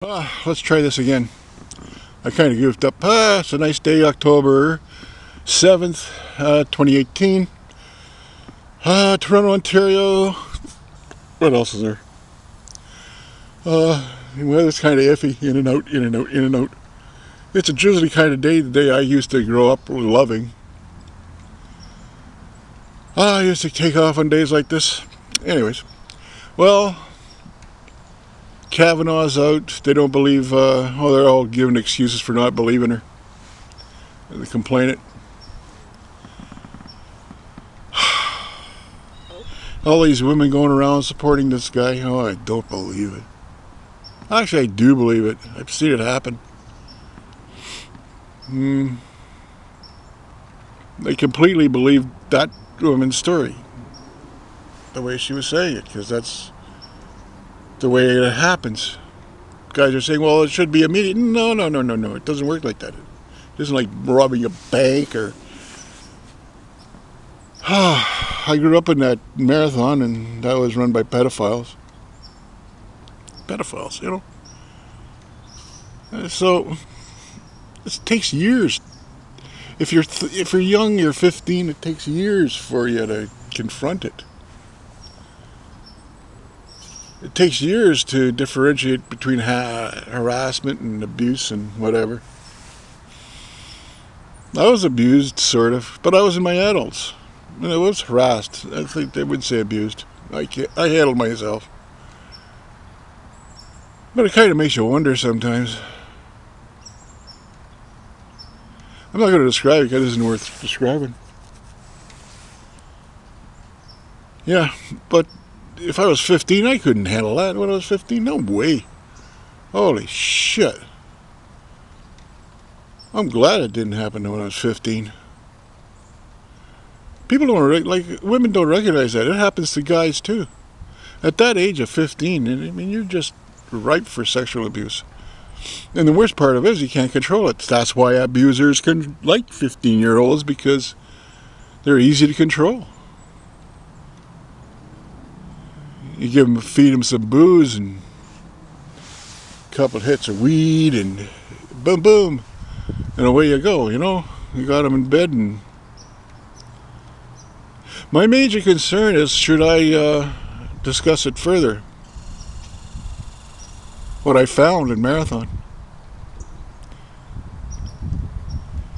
Let's try this again. I kind of goofed up. It's a nice day, October 7th, 2018. Toronto, Ontario. What else is there? The weather's kind of iffy. In and out, in and out, in and out. It's a drizzly kind of day, the day I used to grow up loving. I used to take off on days like this. Anyways, well, Kavanaugh's out. They don't believe, they're all giving excuses for not believing her. They complain it. All these women going around supporting this guy. Oh, I don't believe it. Actually, I do believe it. I've seen it happen. They completely believed that woman's story. The way she was saying it, because that's the way it happens. Guys are saying, well, it should be immediate. No. It doesn't work like that. It isn't like robbing a bank or... I grew up in that marathon, and that was run by pedophiles. Pedophiles, you know. So it takes years. If you're young, you're 15. It takes years for you to confront it. It takes years to differentiate between harassment and abuse and whatever. I was abused, sort of, but I was in my adults. And I was harassed. I think they would say abused. I handled myself. But it kind of makes you wonder sometimes. I'm not going to describe it because it isn't worth describing. Yeah, but if I was 15, I couldn't handle that when I was 15. No way. Holy shit. I'm glad it didn't happen when I was 15. People don't, women don't recognize that. It happens to guys too. At that age of 15, I mean, you're just ripe for sexual abuse. And the worst part of it is you can't control it. That's why abusers can like 15-year-olds, because they're easy to control. You feed them some booze and a couple hits of weed and boom, boom, and away you go, you know. You got them in bed. And my major concern is, should I discuss it further? What I found in Marathon.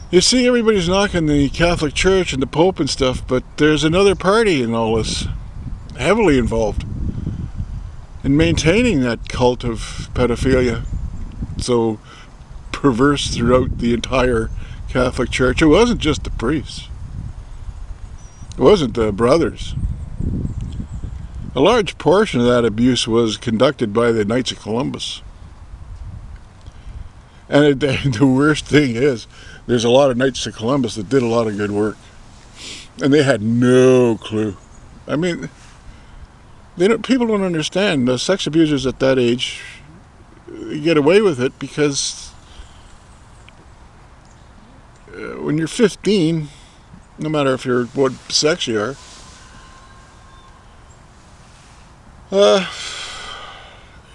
You see, everybody's knocking the Catholic Church and the Pope and stuff, but there's another party in all this, heavily involved in maintaining that cult of pedophilia, so perverse throughout the entire Catholic Church. It wasn't just the priests. It wasn't the brothers. A large portion of that abuse was conducted by the Knights of Columbus. And the worst thing is, there's a lot of Knights of Columbus that did a lot of good work. And they had no clue. I mean, people don't understand. The sex abusers at that age get away with it because when you're 15, no matter if you're what sex you are,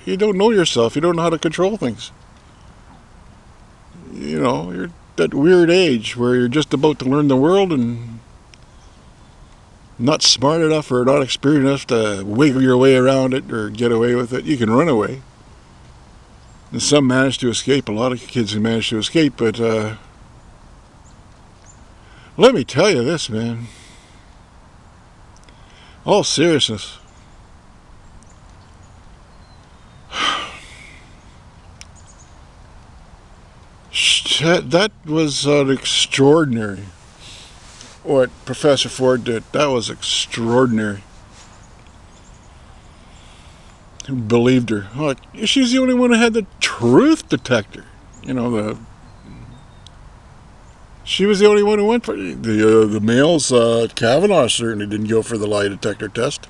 you don't know yourself. You don't know how to control things. You know, you're that weird age where you're just about to learn the world and not smart enough or not experienced enough to wiggle your way around it or get away with it. You can run away. And some manage to escape. A lot of kids have managed to escape, but let me tell you this, man. All seriousness. That was extraordinary. What Professor Ford did, that was extraordinary. Who believed her? Oh, she's the only one who had the truth detector. You know, she was the only one who went for the males. Kavanaugh certainly didn't go for the lie detector test.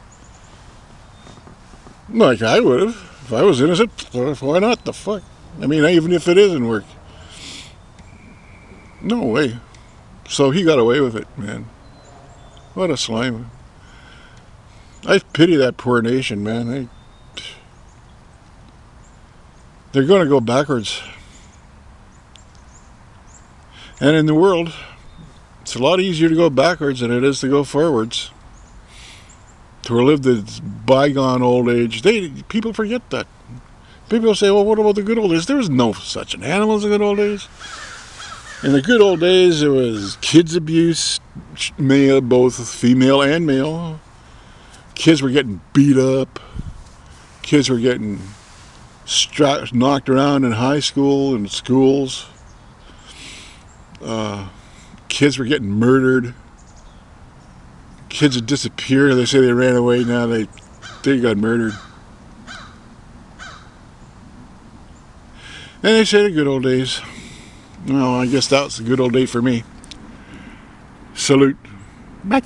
Like I would have if I was innocent. Why not? The fuck? I mean, even if it isn't work. No way. So he got away with it, man. What a slime. I pity that poor nation, man. they're going to go backwards. And in the world, it's a lot easier to go backwards than it is to go forwards. To relive the bygone old age. People forget that. People say, well, what about the good old days? There was no such an animal as the good old days. In the good old days, there was kids abuse, male, both female and male. Kids were getting beat up. Kids were getting knocked around in high school and schools. Kids were getting murdered. Kids had disappeared. They say they ran away. Now they got murdered. And they say the good old days. Well, I guess that was the good old day for me. Salute. Bye.